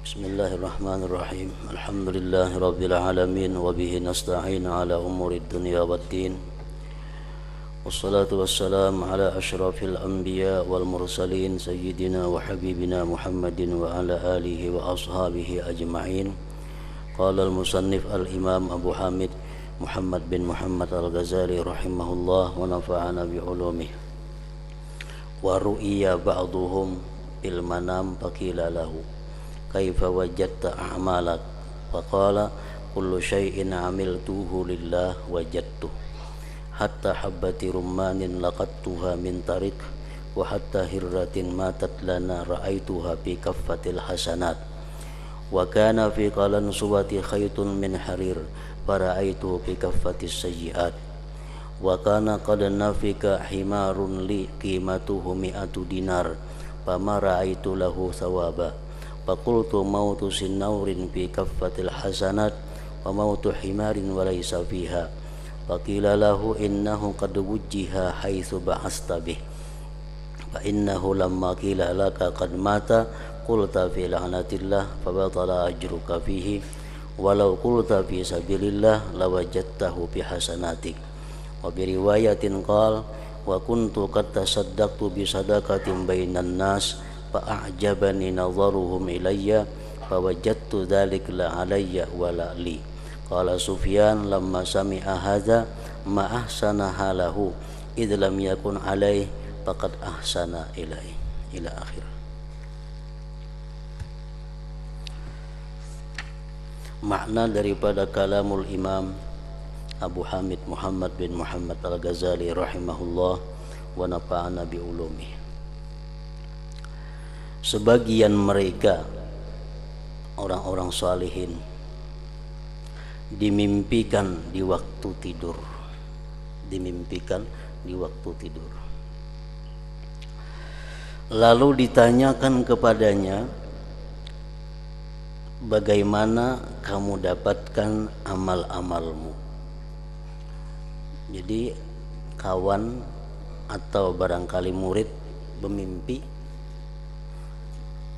Bismillahirrahmanirrahim. Alhamdulillahirabbil alamin wa bihi nasta'in ala umuri dunya waddin. Wassalatu wassalamu ala asyrafil anbiya wal mursalin sayyidina wa habibina Muhammadin wa ala alihi wa ashabihi ajma'in. Qala al-musannif al-imam Abu Hamid Muhammad bin Muhammad al-Ghazali rahimahullah wa nafa'ana bi ulumihi. Wa ru'iya ba'duhum bil manam faqila lahu kaifa wajadta a'malak faqala kullu syai'in 'amiltuhu lillah wajadtu hatta habbati rummanin laqattuha min tarik wa hatta hirratin matat lana ra'aituha fi kaffatil hasanat wa kana fi qalan suwati khaytun min harir fara'aitu fi kaffatis sayyi'at wa kana qad nafika himarun li qimatuhu mi'atu dinar fama ra'aitu lahu thawaba faqultu mautu sinnaurin fi kaffatil hasanat wa mautu himarin wa laysa fiha faqila lahu innahu qad wujjiha haitsu ba'asta bih fa innahu lamma qila laka qad mata qulta fi la'natillah fa batala ajruka fihi walau qulta fi sabilillah lawajadtahu fi hasanatik wa bi riwayatin qala wa kuntu qad tasaddaqtu bi sadaqatin bainan nas fa'ajabani nadharuhum ilayya fawajadtu dzalika la alayya wa la li. Qala Sufyan lamma sami'a hadza ma ahsana halahu id lam yakun alayhi faqad ahsana ilaihi ila akhir. Makna daripada kalamul Imam Abu Hamid Muhammad bin Muhammad al-Ghazali rahimahullah wa nafa'ana bi ulumihi. Sebagian mereka orang-orang salihin dimimpikan di waktu tidur, lalu ditanyakan kepadanya, bagaimana kamu dapatkan amal-amalmu? Jadi kawan atau barangkali murid bermimpi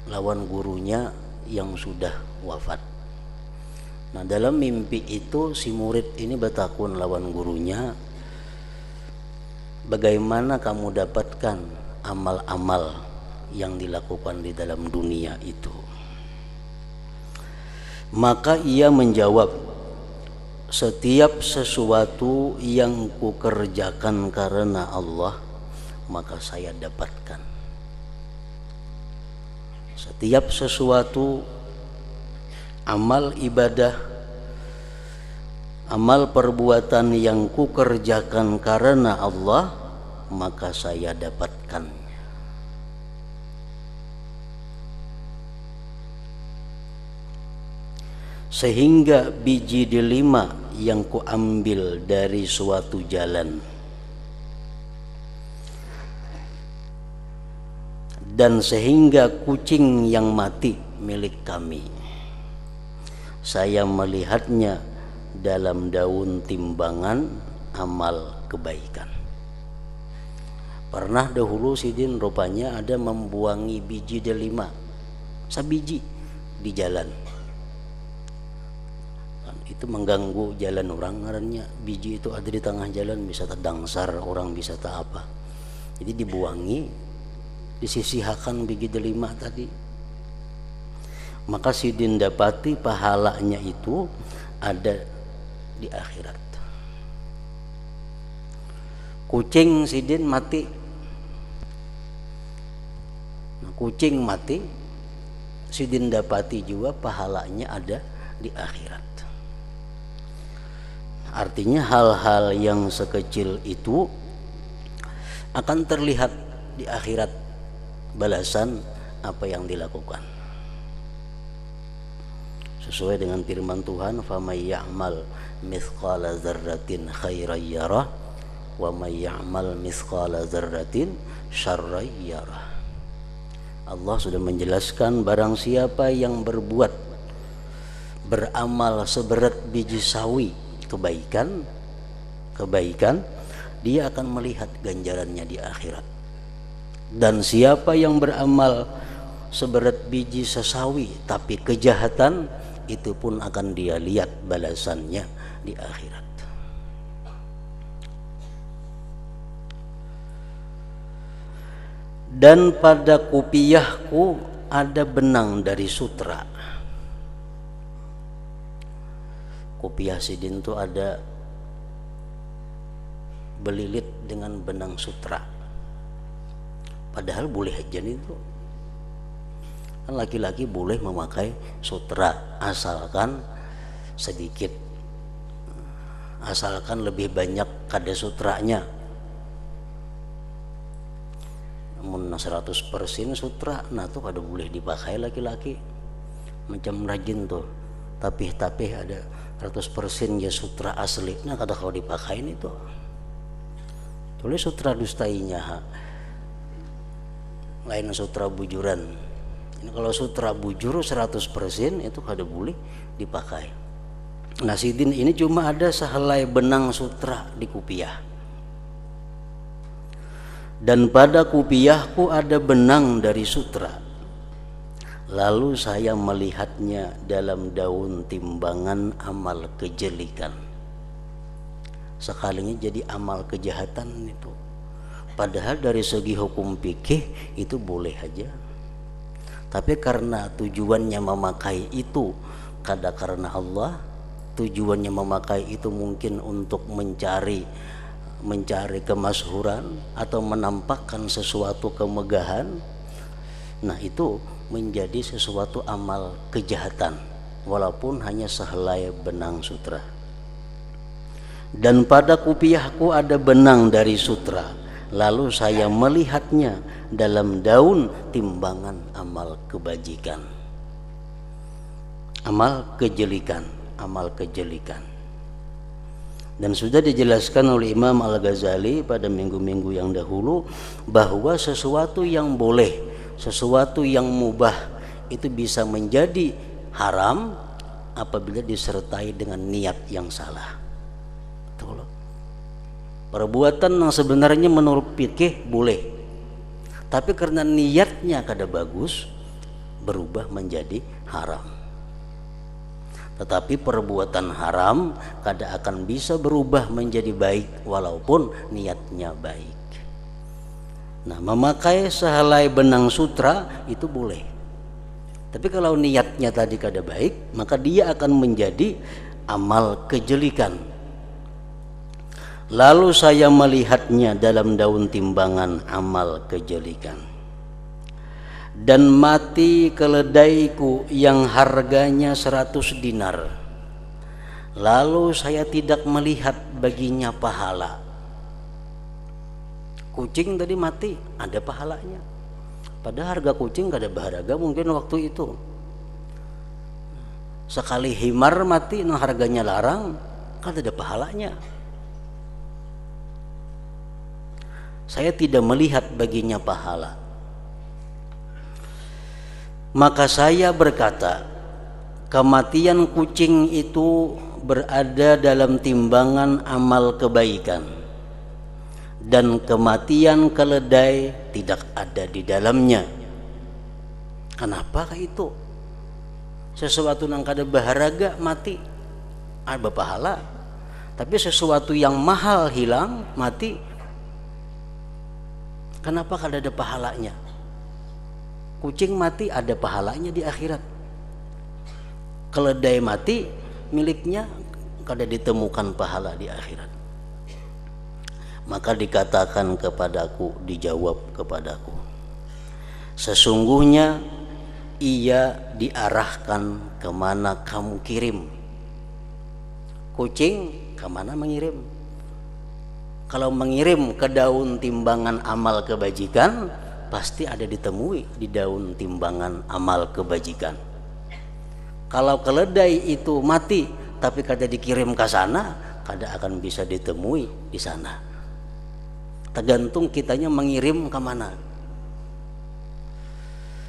lawan gurunya yang sudah wafat. Nah, dalam mimpi itu si murid ini bertakun lawan gurunya, bagaimana kamu dapatkan amal-amal yang dilakukan di dalam dunia itu? Maka ia menjawab, setiap sesuatu yang kukerjakan karena Allah, maka saya dapatkan. Setiap sesuatu amal ibadah, amal perbuatan yang kukerjakan karena Allah, maka saya dapatkan. Sehingga biji delima yang kuambil dari suatu jalan dan sehingga kucing yang mati milik kami, saya melihatnya dalam daun timbangan amal kebaikan. Pernah dahulu sidin rupanya ada membuangi biji delima sabiji di jalan. Itu mengganggu jalan orang, karena biji itu ada di tengah jalan, bisa terdangsar orang, bisa tak apa. Jadi dibuangi, disisihkan biji delima tadi. Maka sidin dapati pahalanya itu ada di akhirat. Kucing sidin mati. Nah, kucing mati sidin dapati juga pahalanya ada di akhirat. Artinya hal-hal yang sekecil itu akan terlihat di akhirat balasan apa yang dilakukan. Sesuai dengan firman Tuhan, "Famay ya'mal mithqala dzarratin khairan yarah wa may ya'mal mithqala dzarratin syarran yarah." Allah sudah menjelaskan, barang siapa yang beramal seberat biji sawi kebaikan, dia akan melihat ganjarannya di akhirat. Dan siapa yang beramal seberat biji sesawi, tapi kejahatan itu pun akan dia lihat balasannya di akhirat. Dan pada kupiahku ada benang dari sutra. Kupiah sidin itu ada belilit dengan benang sutra. Padahal boleh aja nih tuh. Kan laki-laki boleh memakai sutra asalkan sedikit, asalkan lebih banyak kada sutranya. Namun 100% sutra, nah tuh kada boleh dipakai laki-laki. Macam rajin tuh, tapi ada 100% ya sutra asli, nah kada kalau dipakai itu. Tulis sutra dustainya, lain sutra bujuran. Ini kalau sutra bujur 100% itu kada boleh dipakai. Nah sidin ini cuma ada sehelai benang sutra di kupiah. Dan pada kupiahku ada benang dari sutra. Lalu saya melihatnya dalam daun timbangan amal kejelikan. Sekalinya jadi amal kejahatan itu. Padahal dari segi hukum fikih itu boleh aja. Tapi karena tujuannya memakai itu kada karena Allah, tujuannya memakai itu mungkin untuk mencari kemasyhuran atau menampakkan sesuatu kemegahan, nah itu menjadi sesuatu amal kejahatan walaupun hanya sehelai benang sutra. Dan pada kupiahku ada benang dari sutra, lalu saya melihatnya dalam daun timbangan amal kebajikan, amal kejelikan. Dan sudah dijelaskan oleh Imam Al-Ghazali pada minggu-minggu yang dahulu bahwa sesuatu yang boleh, sesuatu yang mubah itu bisa menjadi haram apabila disertai dengan niat yang salah. Betul. Perbuatan yang sebenarnya menurut fikih boleh, tapi karena niatnya kada bagus berubah menjadi haram. Tetapi perbuatan haram kada akan bisa berubah menjadi baik walaupun niatnya baik. Nah, memakai sehelai benang sutra itu boleh. Tapi kalau niatnya tadi kada baik, maka dia akan menjadi amal kejelikan. Lalu saya melihatnya dalam daun timbangan amal kejelikan. Dan mati keledaiku yang harganya 100 dinar. Lalu saya tidak melihat baginya pahala. Kucing tadi mati, ada pahalanya. Padahal harga kucing gak ada berharga mungkin waktu itu. Sekali himar mati, nah harganya larang, kan ada pahalanya. Saya tidak melihat baginya pahala. Maka saya berkata, kematian kucing itu berada dalam timbangan amal kebaikan, dan kematian keledai tidak ada di dalamnya. Kenapa itu? Sesuatu yang kada berharga mati ada pahala, tapi sesuatu yang mahal hilang mati, kenapa kada ada pahalanya? Kucing mati ada pahalanya di akhirat. Keledai mati miliknya kada ditemukan pahala di akhirat. Maka dikatakan kepadaku, dijawab kepadaku, sesungguhnya ia diarahkan kemana kamu kirim. Kucing kemana mengirim? Kalau mengirim ke daun timbangan amal kebajikan, pasti ada ditemui di daun timbangan amal kebajikan. Kalau keledai itu mati tapi kada dikirim ke sana, kada akan bisa ditemui di sana. Tergantung kitanya mengirim ke mana.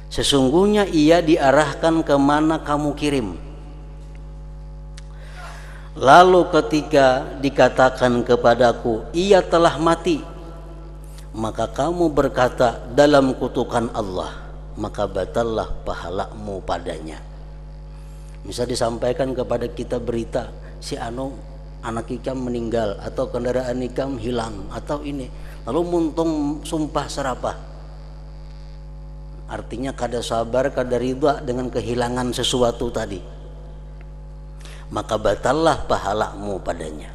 Sesungguhnya ia diarahkan ke mana kamu kirim. Lalu ketika dikatakan kepadaku, ia telah mati, maka kamu berkata dalam kutukan Allah, maka batallah pahalamu padanya. Bisa disampaikan kepada kita berita si anu anak ikam meninggal atau kendaraan ikam hilang atau ini, lalu muntung sumpah serapah. Artinya kada sabar, kada ridha dengan kehilangan sesuatu tadi, maka batallah pahalamu padanya,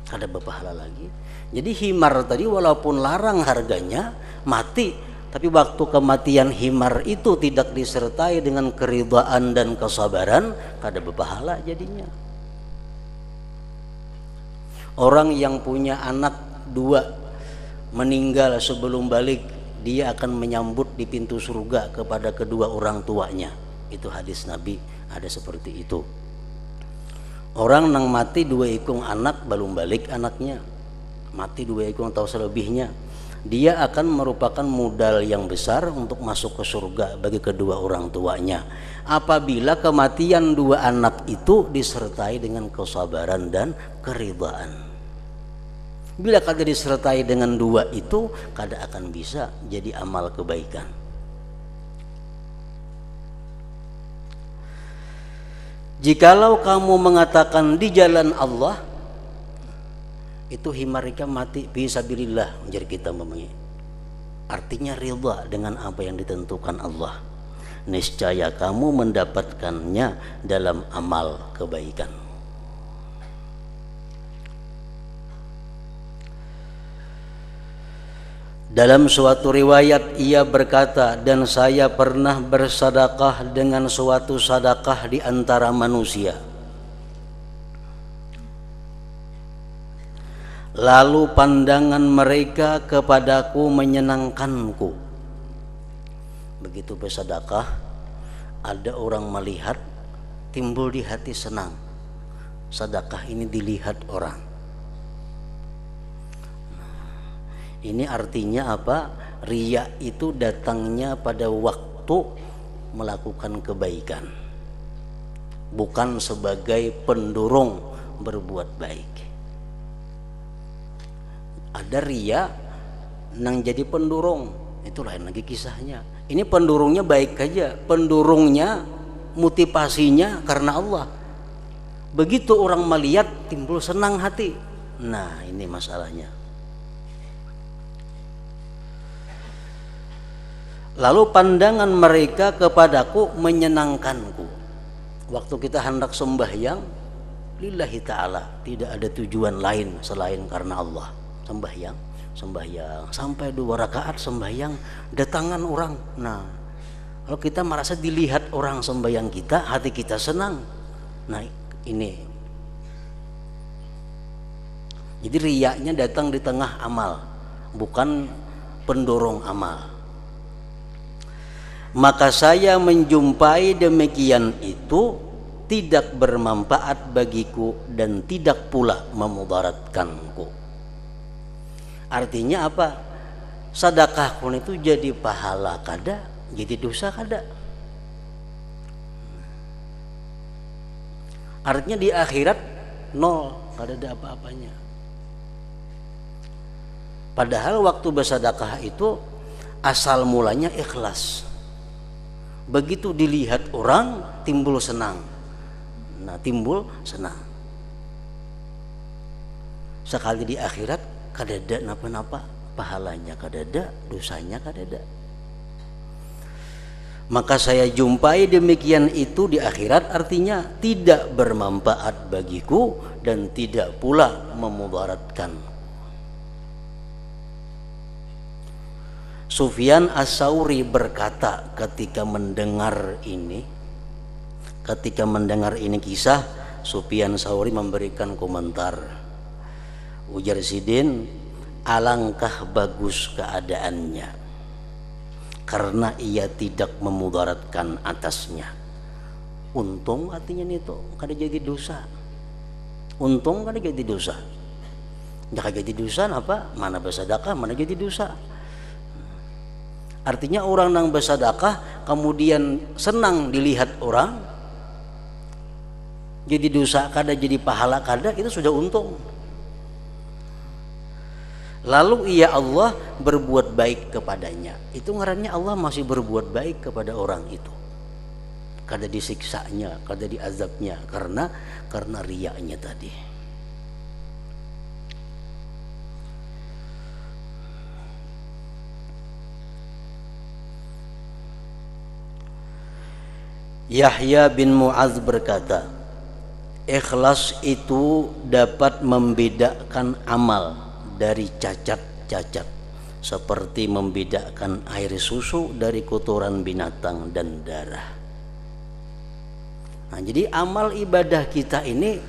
kada berpahala lagi. Jadi himar tadi walaupun larang harganya, mati, tapi waktu kematian himar itu tidak disertai dengan keridhaan dan kesabaran, kada berpahala jadinya. Orang yang punya anak 2 meninggal sebelum balik, dia akan menyambut di pintu surga kepada kedua orang tuanya. Itu hadis Nabi, ada seperti itu. Orang nang mati 2 ikung anak belum balik anaknya, mati 2 ikung atau selebihnya, dia akan merupakan modal yang besar untuk masuk ke surga bagi kedua orang tuanya, apabila kematian 2 anak itu disertai dengan kesabaran dan keridhaan. Bila kada disertai dengan 2 itu, kada akan bisa jadi amal kebaikan. Jikalau kamu mengatakan di jalan Allah, itu himarika mati fisabilillah, menjadi kita memangnya. Artinya ridha dengan apa yang ditentukan Allah, niscaya kamu mendapatkannya dalam amal kebaikan. Dalam suatu riwayat ia berkata, dan saya pernah bersedekah dengan suatu sedekah di antara manusia, lalu pandangan mereka kepadaku menyenangkanku. Begitu bersedekah, ada orang melihat, timbul di hati senang, sedekah ini dilihat orang. Ini artinya apa? Riya itu datangnya pada waktu melakukan kebaikan, bukan sebagai pendorong berbuat baik. Ada riya nang jadi pendorong, itu lain lagi kisahnya. Ini pendorongnya baik aja, pendorongnya motivasinya karena Allah. Begitu orang melihat timbul senang hati. Nah, ini masalahnya. Lalu pandangan mereka kepadaku menyenangkanku. Waktu kita hendak sembahyang lillahi ta'ala, tidak ada tujuan lain selain karena Allah. Sembahyang sampai 2 rakaat sembahyang, datangan orang. Nah, kalau kita merasa dilihat orang sembahyang kita, hati kita senang. Nah, ini. Jadi riyanya datang di tengah amal, bukan pendorong amal. Maka saya menjumpai demikian itu tidak bermanfaat bagiku dan tidak pula memudaratkanku. Artinya apa? Sedekahku itu jadi pahala kada, jadi dosa kada. Artinya di akhirat nol, kada ada apa-apanya. Padahal waktu bersedekah itu asal mulanya ikhlas. Begitu dilihat orang timbul senang. Nah, timbul senang. Sekali di akhirat kadada napa-napa, pahalanya kadada, dosanya kadada. Maka saya jumpai demikian itu di akhirat, artinya tidak bermanfaat bagiku dan tidak pula memudaratkan. Sufyan As-Tsauri berkata ketika mendengar ini kisah, Sufyan As-Tsauri memberikan komentar. Ujar Sidin, alangkah bagus keadaannya karena ia tidak memudaratkan atasnya. Untung artinya itu kada jadi dosa. Untung kada jadi dosa. Jika jadi dosa apa? Mana bersedekah, mana jadi dosa. Artinya orang yang bersedekah kemudian senang dilihat orang, jadi dosa kada, jadi pahala kada, itu sudah untung. Lalu ia Allah berbuat baik kepadanya. Itu ngarannya Allah masih berbuat baik kepada orang itu. Kada disiksanya, kada diazabnya karena riyanya tadi. Yahya bin Mu'adz berkata, ikhlas itu dapat membedakan amal dari cacat-cacat, seperti membedakan air susu dari kotoran binatang dan darah. Nah, jadi amal ibadah kita ini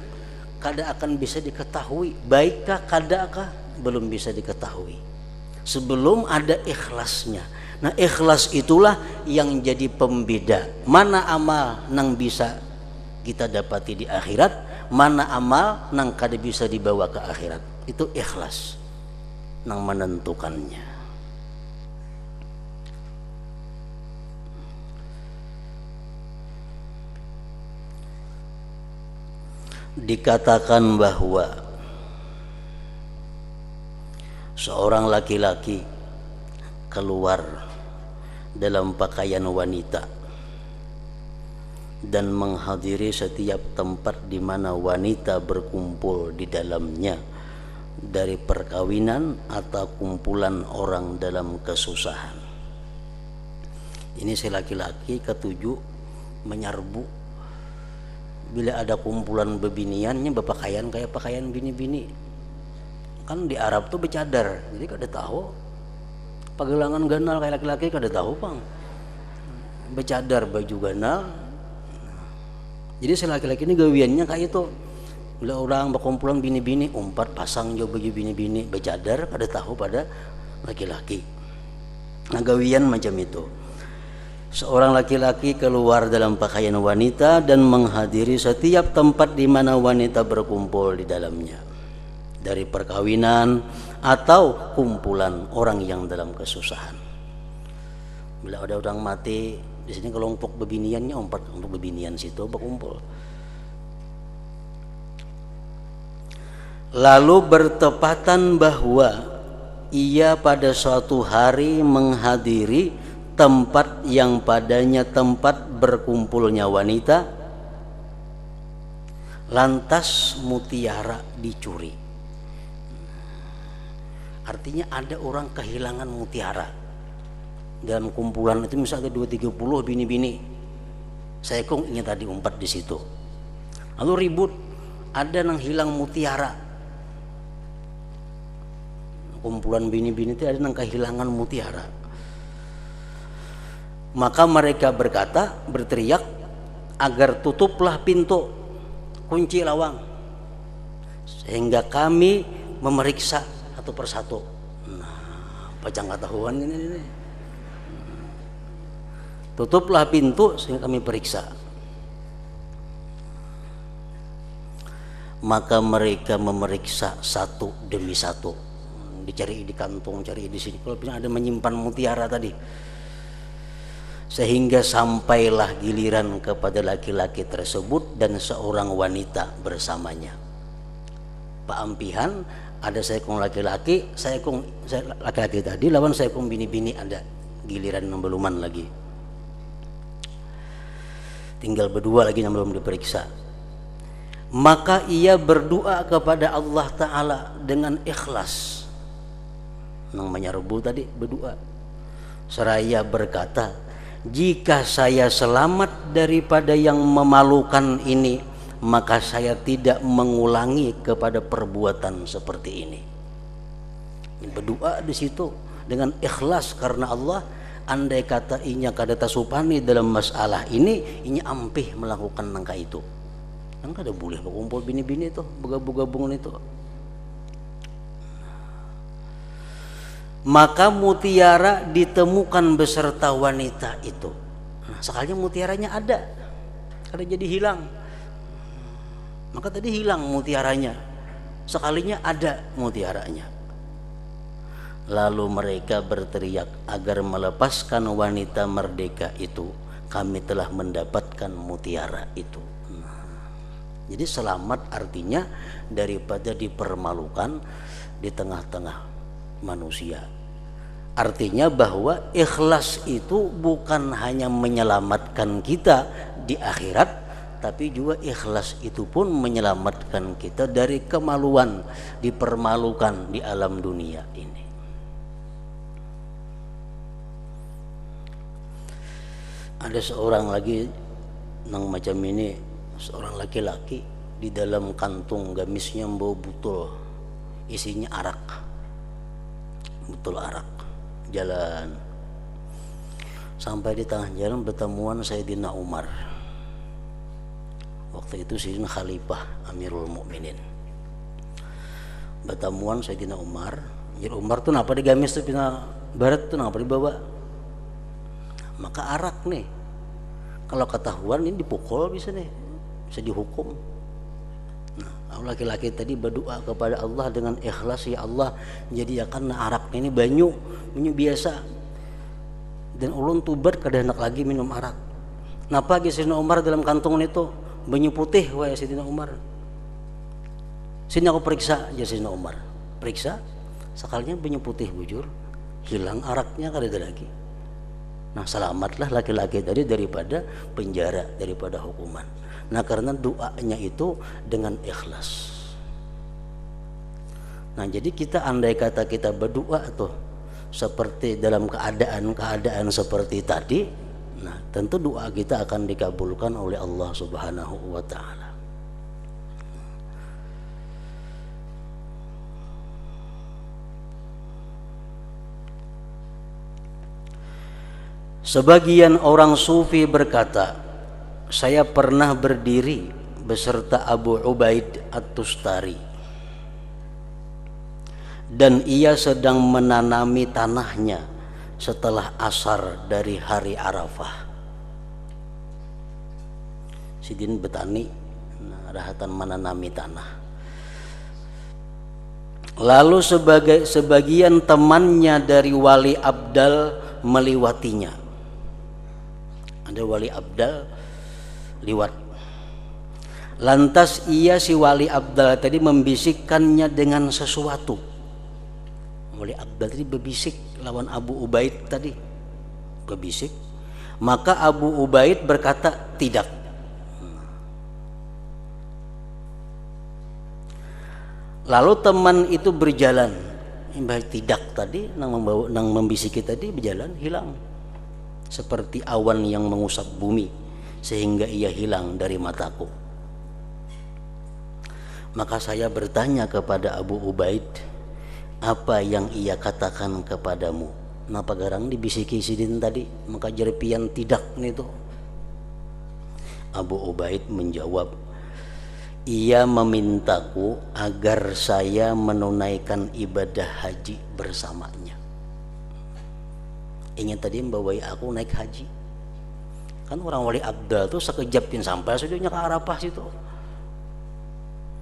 kada akan bisa diketahui baikkah kadakah, belum bisa diketahui sebelum ada ikhlasnya. Nah, ikhlas itulah yang jadi pembeda mana amal nang bisa kita dapati di akhirat, mana amal nang kada bisa dibawa ke akhirat. Itu ikhlas nang menentukannya. Dikatakan bahwa seorang laki-laki keluar dalam pakaian wanita dan menghadiri setiap tempat di mana wanita berkumpul di dalamnya, dari perkawinan atau kumpulan orang dalam kesusahan. Ini si laki-laki ketujuh menyerbu bila ada kumpulan bebiniannya berpakaian kayak pakaian bini-bini. Kan di Arab tuh bercadar, jadi kada tahu pagelangan ganal kayak laki-laki kada tahu pang. Bercadar baju ganal. Jadi si laki-laki ini gawiannya kayak itu. Bila orang berkumpulan bini-bini umpat pasang jo baju bini-bini bercadar, kada tahu pada laki-laki. Nah, gawian macam itu. Seorang laki-laki keluar dalam pakaian wanita dan menghadiri setiap tempat di mana wanita berkumpul di dalamnya, dari perkawinan atau kumpulan orang yang dalam kesusahan. Bila ada orang mati di sini, kelompok bebiniannya umpat untuk bebinian situ berkumpul. Lalu bertepatan bahwa ia pada suatu hari menghadiri tempat yang padanya tempat berkumpulnya wanita, lantas mutiara dicuri. Artinya ada orang kehilangan mutiara dalam kumpulan itu, misalnya 2-30 bini-bini. Saya kong ingin tadi umpat di situ. Lalu ribut, ada yang hilang mutiara. Kumpulan bini-bini itu ada yang kehilangan mutiara. Maka mereka berteriak agar tutuplah pintu, kunci lawang, sehingga kami memeriksa satu persatu. Nah, pajang ketahuan ini. Tutuplah pintu sehingga kami periksa. Maka mereka memeriksa satu demi satu. Dicari di kantong, cari di sini. Kalau ada menyimpan mutiara tadi. Sehingga sampailah giliran kepada laki-laki tersebut dan seorang wanita bersamanya. Pak Ampihan, ada seekong laki-laki, laki-laki tadi lawan seekong bini-bini, ada giliran beluman lagi. Tinggal berdua lagi yang belum diperiksa. Maka ia berdoa kepada Allah Ta'ala dengan ikhlas. Nang menyerbu tadi berdoa. Seraya berkata, jika saya selamat daripada yang memalukan ini, maka saya tidak mengulangi kepada perbuatan seperti ini. Berdoa di situ dengan ikhlas karena Allah. Andai kata inya kada tasupani dalam masalah ini, inya ampih melakukan nangka itu. Kan kada boleh berkumpul bini-bini itu, bergabung-gabungan itu. Maka mutiara ditemukan beserta wanita itu. Nah, sekalinya mutiaranya ada, kada jadi hilang. Maka tadi hilang mutiaranya, sekalinya ada mutiaranya. Lalu mereka berteriak agar melepaskan wanita merdeka itu. Kami telah mendapatkan mutiara itu. Nah, jadi selamat artinya daripada dipermalukan di tengah-tengah manusia. Artinya bahwa ikhlas itu bukan hanya menyelamatkan kita di akhirat, tapi juga ikhlas itu pun menyelamatkan kita dari kemaluan, dipermalukan di alam dunia ini. Ada seorang lagi nang macam ini, seorang laki-laki di dalam kantung gamisnya membawa botol isinya arak, botol arak. Jalan sampai di tengah jalan bertemuan Sayyidina Umar. Waktu itu Sayyidina Khalifah Amirul Mukminin. Bertemuan Sayyidina Umar. Jadi Umar tuh napa di gamis tuh pina barat tuh napa dibawa? Maka arak nih. Kalau ketahuan ini dipukul bisa nih, bisa dihukum. Nah, laki-laki tadi berdoa kepada Allah dengan ikhlas, ya Allah, jadi ya karena arak ini banyu biasa. Dan ulun tubat kada hendak lagi minum arak. Napa ge Sayyidina Umar dalam kantung itu banyu putih wae Sayyidina Umar. Sini aku periksa aja Sayyidina Umar. Periksa, sekalinya banyu putih bujur, hilang araknya kada ada lagi. Nah, selamatlah laki-laki tadi daripada penjara, daripada hukuman. Nah, karena doanya itu dengan ikhlas. Nah, jadi kita andai kata kita berdoa tuh seperti dalam keadaan seperti tadi, nah tentu doa kita akan dikabulkan oleh Allah Subhanahu wa taala. Sebagian orang sufi berkata, saya pernah berdiri beserta Abu Ubaid At-Tustari dan ia sedang menanami tanahnya setelah asar dari hari Arafah. Sidin betani, rahatan menanami tanah. Lalu sebagian temannya dari Wali Abdal melewatinya. Ada Wali Abdal liwat. Lantas si Wali Abdal tadi membisikkannya dengan sesuatu. Wali Abdal tadi berbisik lawan Abu Ubaid tadi. Berbisik. Maka Abu Ubaid berkata tidak. Lalu teman itu berjalan. Tidak tadi nang membisiki tadi berjalan hilang. Seperti awan yang mengusap bumi sehingga ia hilang dari mataku. Maka saya bertanya kepada Abu Ubaid, apa yang ia katakan kepadamu? Napa garang dibisiki sidin tadi? Maka jerpian tidak nih tuh. Abu Ubaid menjawab, ia memintaku agar saya menunaikan ibadah haji bersamanya. Ingin tadi membawai aku naik haji. Kan orang Wali Abdal tuh sekejap pin sampai sudahnya ke Arafah situ.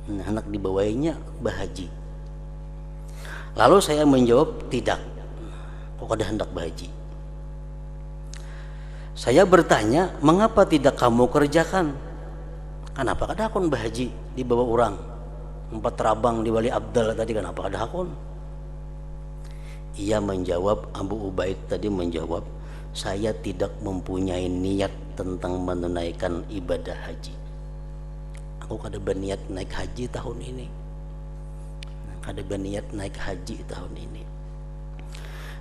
Nah, anak dibawainya bahaji. Lalu saya menjawab tidak. Kok ada hendak bahaji? Saya bertanya, mengapa tidak kamu kerjakan? Kenapa kada akun bahaji dibawa orang? Empat terabang di Wali Abdal tadi kenapa kada akun? Ia menjawab, Abu Ubaid tadi menjawab, saya tidak mempunyai niat tentang menunaikan ibadah haji. Aku kada berniat naik haji tahun ini. Kada berniat naik haji tahun ini.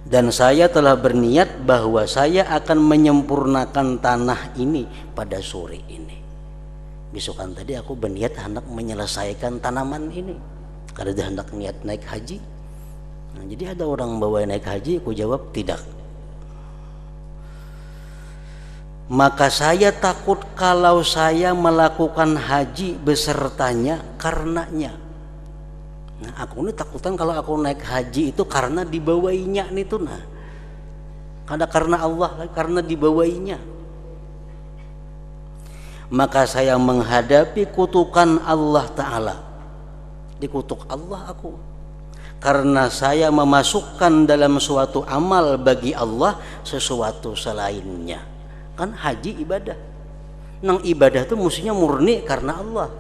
Dan saya telah berniat bahwa saya akan menyempurnakan tanah ini pada sore ini. Besokan tadi aku berniat hendak menyelesaikan tanaman ini. Kada hendak niat naik haji. Nah, jadi ada orang bawa naik haji, aku jawab tidak. Maka saya takut kalau saya melakukan haji besertanya karenanya. Nah, aku ini takutan kalau aku naik haji itu karena dibawainya nih tuh nah. Karena Allah, karena dibawainya. Maka saya menghadapi kutukan Allah Ta'ala. Dikutuk Allah aku. Karena saya memasukkan dalam suatu amal bagi Allah sesuatu selainnya. Kan haji ibadah. Nang ibadah itu mestinya murni karena Allah.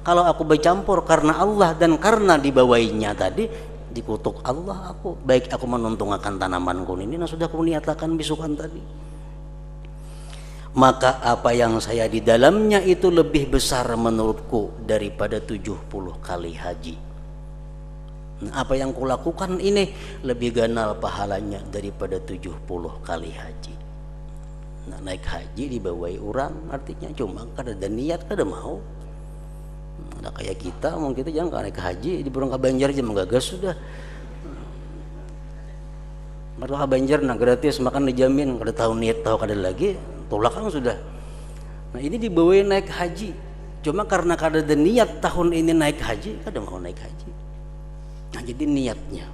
Kalau aku bercampur karena Allah dan karena dibawainya tadi, dikutuk Allah aku, baik aku menuntungkan tanamanku ini nah sudah aku niatakan bisukan tadi, maka apa yang saya di dalamnya itu lebih besar menurutku daripada 70 kali haji. Nah, apa yang kulakukan ini lebih ganal pahalanya daripada 70 kali haji. Nah, naik haji dibawai orang artinya cuma kada ada niat, kada mau. Nah, kayak kita mau kita jangan naik haji di Burung Kabanjar aja menggagas sudah. Marwah Kabanjar nah gratis makan dijamin, kada tahu niat tahu kada lagi tolak kan sudah. Nah, ini dibawain naik haji. Cuma karena kada ada niat tahun ini naik haji, kada mau naik haji. Nah, jadi niatnya.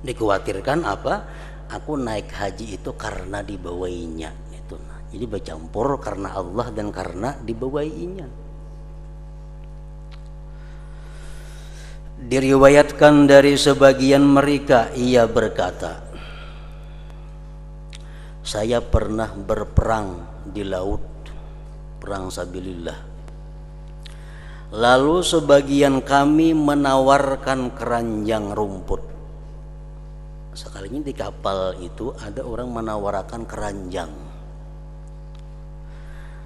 Dikhawatirkan apa? Aku naik haji itu karena dibawainya itu. Nah, jadi bercampur karena Allah dan karena dibawainya. Diriwayatkan dari sebagian mereka ia berkata, saya pernah berperang di laut, perang sabilillah. Lalu sebagian kami menawarkan keranjang rumput. Sekalinya di kapal itu ada orang menawarkan keranjang.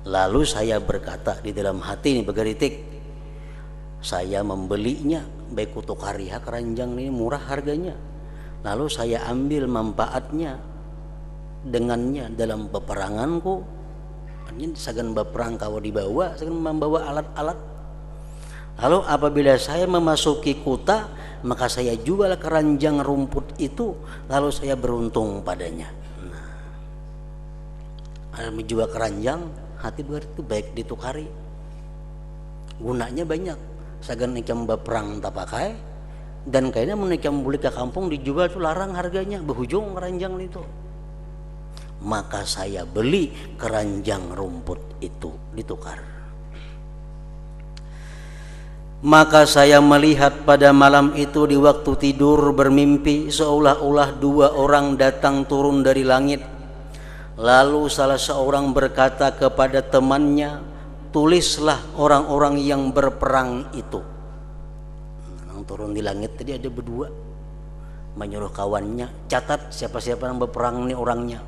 Lalu saya berkata di dalam hati ini begeritik, saya membelinya, baik kutuk hariha keranjang ini murah harganya. Lalu saya ambil manfaatnya dengannya dalam peperanganku. Artinya sagan berperang kau dibawa, sagan membawa alat-alat. Lalu apabila saya memasuki kota, maka saya jual keranjang rumput itu, lalu saya beruntung padanya. Nah, menjual keranjang, hati berarti baik ditukari. Gunanya banyak. Sagan ikam berperang tak pakai, dan kayaknya menikam beli ke kampung dijual itu larang harganya, berhujung keranjang itu. Maka saya beli keranjang rumput itu ditukar. Maka saya melihat pada malam itu di waktu tidur bermimpi seolah-olah dua orang datang turun dari langit. Lalu salah seorang berkata kepada temannya, tulislah orang-orang yang berperang itu. Yang turun di langit tadi ada berdua, menyuruh kawannya, catat siapa-siapa yang berperang ini orangnya.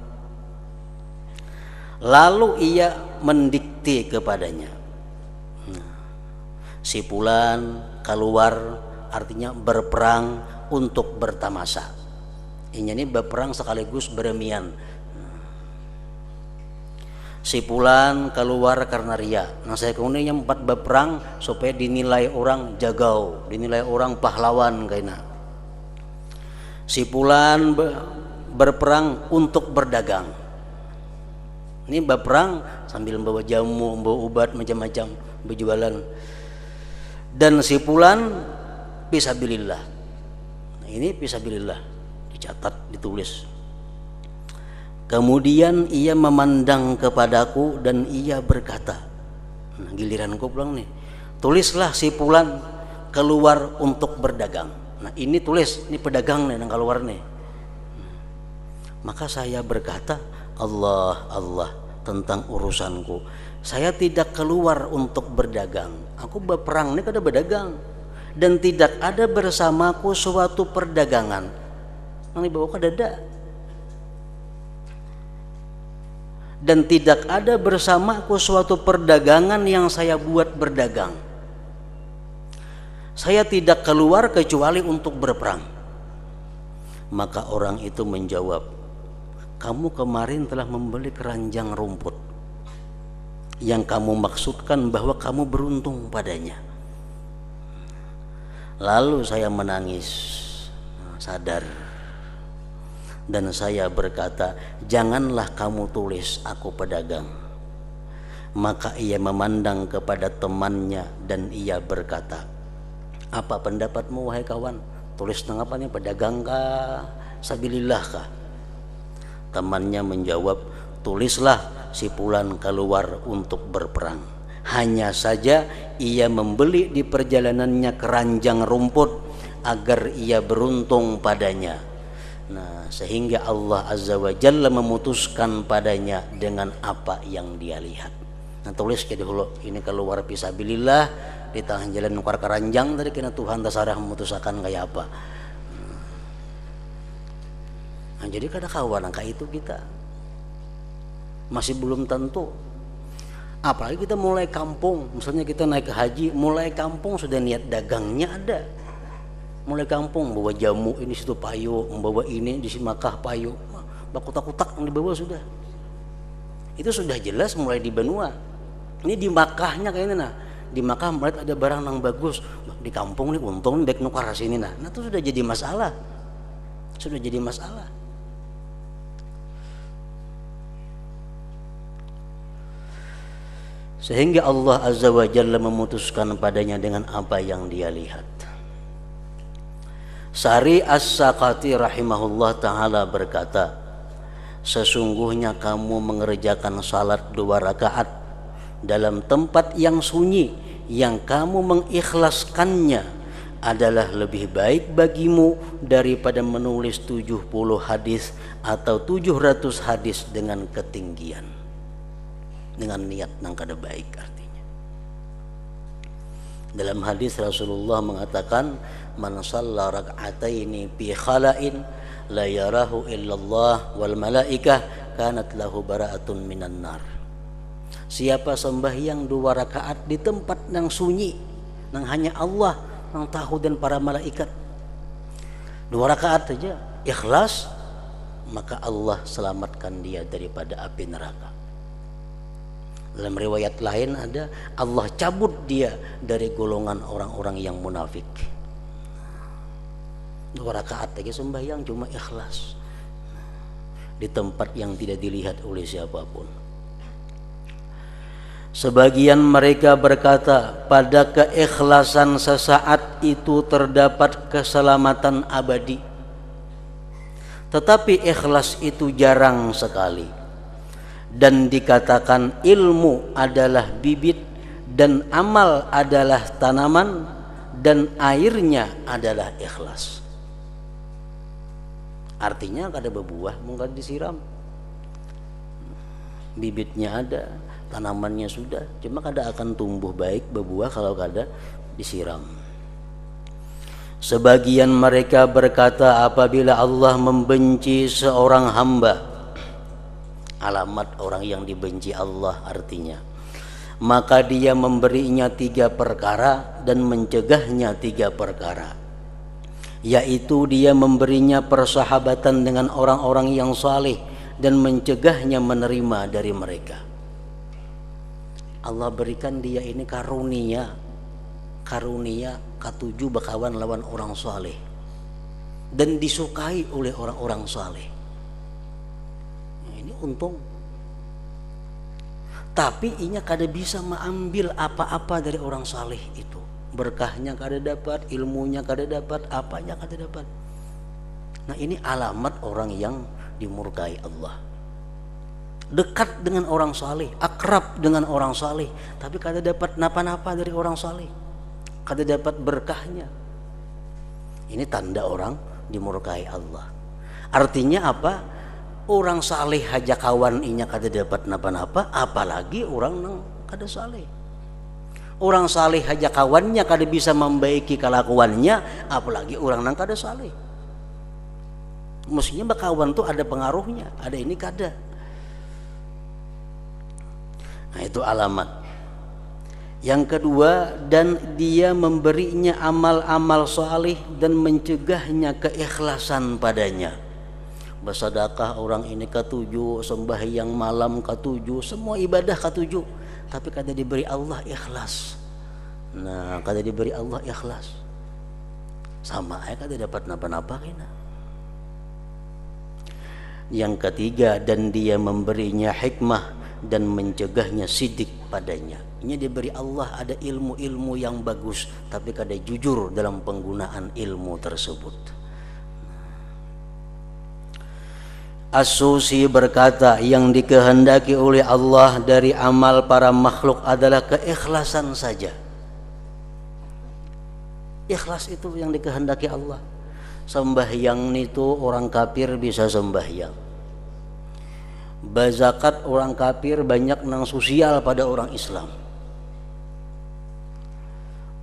Lalu ia mendikte kepadanya, si fulan keluar, artinya berperang untuk bertamasa. Ini berperang sekaligus beremian. Si fulan keluar karena ria. Nah, saya kemudian 4 berperang supaya dinilai orang jagau, dinilai orang pahlawan kayaknya. Si fulan berperang untuk berdagang. Ini berperang sambil membawa jamu, membawa obat macam-macam, berjualan. Dan si fulan fisabilillah. Nah, ini fisabilillah dicatat, ditulis. Kemudian ia memandang kepadaku dan ia berkata, nah, giliranku pulang nih, tulislah si fulan keluar untuk berdagang. Nah, ini tulis, ini pedagang nih yang keluar nih. Maka saya berkata, Allah, Allah tentang urusanku. Saya tidak keluar untuk berdagang. Aku berperang ini kada berdagang. Dan tidak ada bersamaku suatu perdagangan. Yang dibawa kada ada. Dan tidak ada bersamaku suatu perdagangan yang saya buat berdagang. Saya tidak keluar kecuali untuk berperang. Maka orang itu menjawab, kamu kemarin telah membeli keranjang rumput yang kamu maksudkan bahwa kamu beruntung padanya. Lalu saya menangis, sadar, dan saya berkata, janganlah kamu tulis aku pedagang. Maka ia memandang kepada temannya dan ia berkata, apa pendapatmu wahai kawan? Tulis tentang apa nih, pedagang kah, sabilillah kah? Temannya menjawab, tulislah si fulan keluar untuk berperang. Hanya saja ia membeli di perjalanannya keranjang rumput agar ia beruntung padanya. Nah, sehingga Allah Azza wa Jalla memutuskan padanya dengan apa yang dia lihat. Nah tulis ke dulu ini keluar fisabilillah di tengah jalan nukar keranjang tadi kena Tuhan tasarah memutusakan kayak apa. Nah jadi kada kawan angka itu kita masih belum tentu. Apalagi kita mulai kampung, misalnya kita naik ke haji, mulai kampung sudah niat dagangnya ada. Mulai kampung bawa jamu ini situ payu, membawa ini di Makkah payu, bakutak-kutak yang dibawa sudah. Itu sudah jelas mulai di benua. Ini di Makkahnya kayaknya nah. Di Makkah melihat ada barang yang bagus, di kampung nih untung baik nukar sini nah. Nah itu sudah jadi masalah. Sudah jadi masalah. Sehingga Allah Azza wa Jalla memutuskan padanya dengan apa yang dia lihat. Sari As-Saqati rahimahullah ta'ala berkata, sesungguhnya kamu mengerjakan salat 2 rakaat dalam tempat yang sunyi yang kamu mengikhlaskannya adalah lebih baik bagimu daripada menulis 70 hadis atau 700 hadis dengan ketinggian, dengan niat yang kada baik artinya. Dalam hadis Rasulullah mengatakan, man shalla rak'ataini fi khala'in la yarahu illallah wal malaikah kanat lahu bara'atun minan nar. Siapa sembahyang 2 rakaat di tempat yang sunyi, yang hanya Allah yang tahu dan para malaikat, 2 rakaat saja ikhlas, maka Allah selamatkan dia daripada api neraka. Dalam riwayat lain ada Allah cabut dia dari golongan orang-orang yang munafik. 2 rakaat lagi sembahyang cuma ikhlas di tempat yang tidak dilihat oleh siapapun. Sebagian mereka berkata, pada keikhlasan sesaat itu terdapat keselamatan abadi. Tetapi ikhlas itu jarang sekali. Dan dikatakan ilmu adalah bibit dan amal adalah tanaman dan airnya adalah ikhlas. Artinya kada berbuah mungkin disiram, bibitnya ada, tanamannya sudah, cuma kada akan tumbuh baik berbuah kalau kada disiram. Sebagian mereka berkata, apabila Allah membenci seorang hamba, alamat orang yang dibenci Allah artinya, maka dia memberinya 3 perkara dan mencegahnya 3 perkara, yaitu dia memberinya persahabatan dengan orang-orang yang saleh dan mencegahnya menerima dari mereka. Allah berikan dia ini karunia ke-7 bakawan lawan orang saleh dan disukai oleh orang-orang saleh. Untung, tapi inya kada bisa mengambil apa-apa dari orang saleh itu. Berkahnya kada dapat, ilmunya kada dapat, apanya kada dapat. Nah ini alamat orang yang dimurkai Allah. Dekat dengan orang saleh, akrab dengan orang saleh, tapi kada dapat napa-napa dari orang saleh, kada dapat berkahnya. Ini tanda orang dimurkai Allah. Artinya apa? Orang saleh aja kawan inya kada dapat napa-napa, apalagi orang nang kada saleh. Orang saleh aja kawannya kada bisa membaiki kelakuannya, apalagi orang nang kada saleh. Mestinya bakawan tuh ada pengaruhnya, ada ini kada. Nah itu alamat. Yang kedua, dan dia memberinya amal-amal saleh dan mencegahnya keikhlasan padanya. Bersedekah orang ini ke-7, sembahyang malam ke-7, semua ibadah ke-7, tapi kada diberi Allah ikhlas. Nah kada diberi Allah ikhlas, sama aja kada dapat napa-napa kena. Yang ketiga, dan dia memberinya hikmah dan mencegahnya sidik padanya. Ini diberi Allah ada ilmu-ilmu yang bagus, tapi kada jujur dalam penggunaan ilmu tersebut. As-Susi berkata, yang dikehendaki oleh Allah dari amal para makhluk adalah keikhlasan saja. Ikhlas itu yang dikehendaki Allah. Sembahyang itu orang kafir bisa sembahyang, Bazakat orang kafir banyak nang sosial pada orang Islam.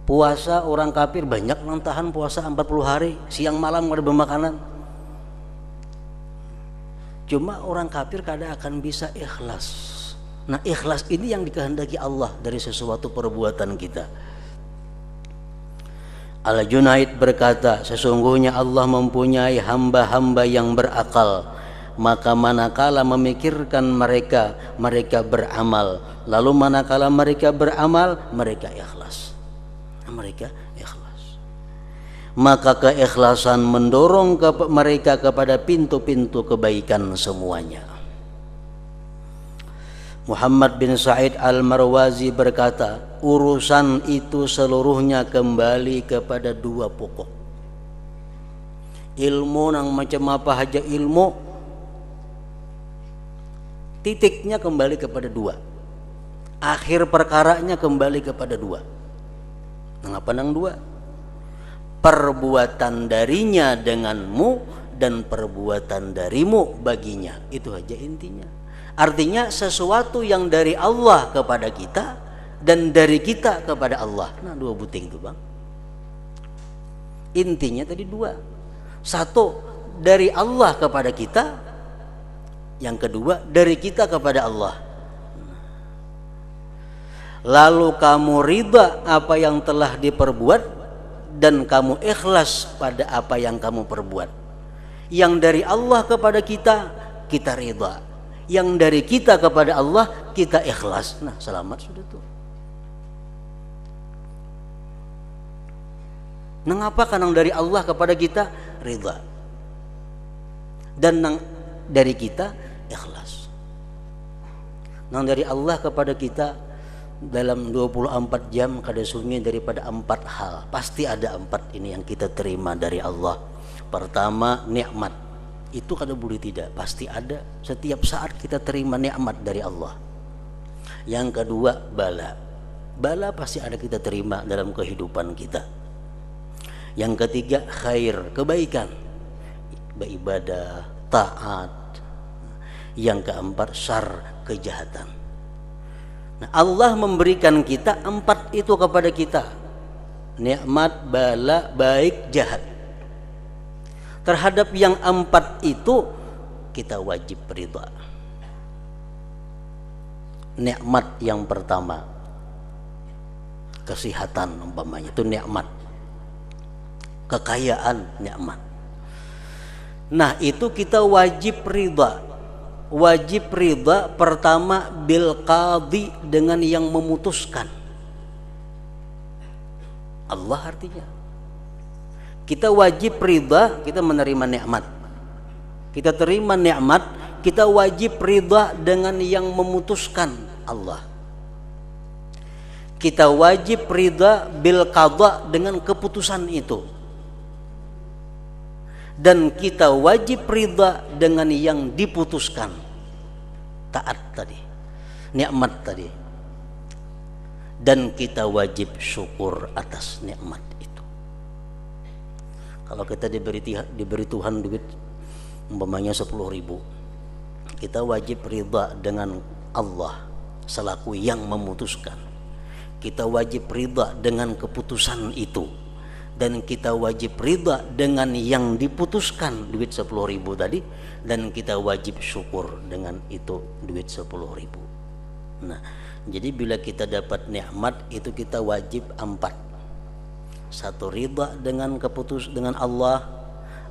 Puasa orang kafir banyak nang tahan puasa 40 hari, siang malam nggak ada bermakanan. Cuma orang kafir kadang akan bisa ikhlas. Nah, ikhlas ini yang dikehendaki Allah dari sesuatu perbuatan kita. Al-Junaid berkata, sesungguhnya Allah mempunyai hamba-hamba yang berakal, maka manakala memikirkan mereka beramal, lalu manakala mereka beramal, mereka ikhlas. Mereka ikhlas. Maka keikhlasan mendorong mereka kepada pintu-pintu kebaikan semuanya. Muhammad bin Sa'id Al-Marwazi berkata, urusan itu seluruhnya kembali kepada dua pokok. Ilmu nang macam apa aja ilmu, titiknya kembali kepada dua. Akhir perkaranya kembali kepada dua. Mengapa nang dua? Perbuatan darinya denganmu dan perbuatan darimu baginya. Itu aja intinya. Artinya sesuatu yang dari Allah kepada kita dan dari kita kepada Allah. Nah, dua buting itu, Bang. Intinya tadi dua. Satu dari Allah kepada kita, yang kedua dari kita kepada Allah. Lalu kamu ridha apa yang telah diperbuat dan kamu ikhlas pada apa yang kamu perbuat. Yang dari Allah kepada kita, kita ridha. Yang dari kita kepada Allah, kita ikhlas. Nah, selamat sudah tuh. Mengapa kan yang dari Allah kepada kita ridha, dan yang dari kita ikhlas. Yang dari Allah kepada kita dalam 24 jam kada sunyi daripada 4 hal. Pasti ada 4 ini yang kita terima dari Allah. Pertama, nikmat. Itu kada boleh tidak, pasti ada. Setiap saat kita terima nikmat dari Allah. Yang kedua, bala. Bala pasti ada kita terima dalam kehidupan kita. Yang ketiga, khair, kebaikan, beribadah, taat. Yang keempat, syar, kejahatan. Nah, Allah memberikan kita 4 itu kepada kita. Nikmat, bala, baik, jahat. Terhadap yang 4 itu kita wajib ridha. Nikmat yang pertama, kesehatan umpamanya, itu nikmat. Kekayaan nikmat. Nah, itu kita wajib ridha. Wajib ridha pertama bil qadhi, dengan yang memutuskan. Allah artinya. Kita wajib ridha, kita menerima nikmat. Kita terima nikmat, kita wajib ridha dengan yang memutuskan, Allah. Kita wajib ridha bil qadha, dengan keputusan itu. Dan kita wajib ridha dengan yang diputuskan. Taat tadi, nikmat tadi. Dan kita wajib syukur atas nikmat itu. Kalau kita diberi Tuhan duit umpamanya 10.000, kita wajib ridha dengan Allah selaku yang memutuskan. Kita wajib ridha dengan keputusan itu. Dan kita wajib ridha dengan yang diputuskan, duit 10.000 tadi. Dan kita wajib syukur dengan itu duit 10.000. Nah, jadi bila kita dapat nikmat itu kita wajib 4. Satu, ridha dengan dengan Allah,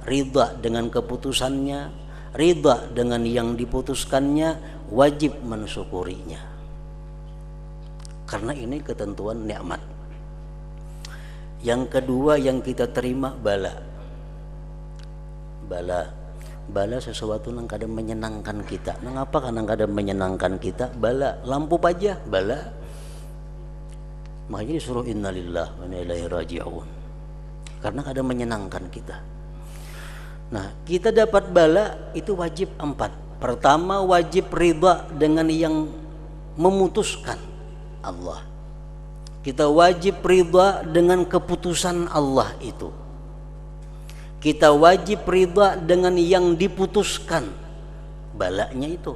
ridha dengan keputusannya, ridha dengan yang diputuskannya, wajib mensyukurinya. Karena ini ketentuan nikmat. Yang kedua yang kita terima bala. Bala sesuatu yang kadang menyenangkan kita. Mengapa kadang kadang menyenangkan kita? Bala, lampu pajah, bala. Makanya disuruh innalillah wa inna ilaihi raji'un. Karena kadang menyenangkan kita. Nah, kita dapat bala itu wajib 4. Pertama, wajib ridha dengan yang memutuskan, Allah. Kita wajib ridha dengan keputusan Allah itu. Kita wajib ridha dengan yang diputuskan, balanya itu.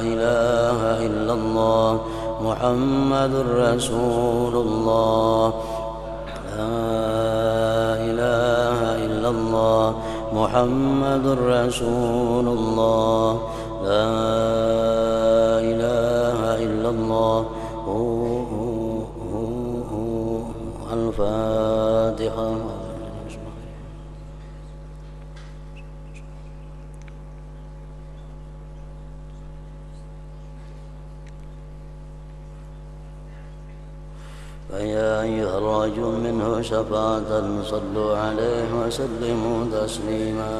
إله إلا الله محمد رسول الله لا إله إلا الله محمد رسول الله لا إله إلا الله الفاتحة. فيا أيها الراجون منه شفاعة صلوا عليه وسلموا تسليما.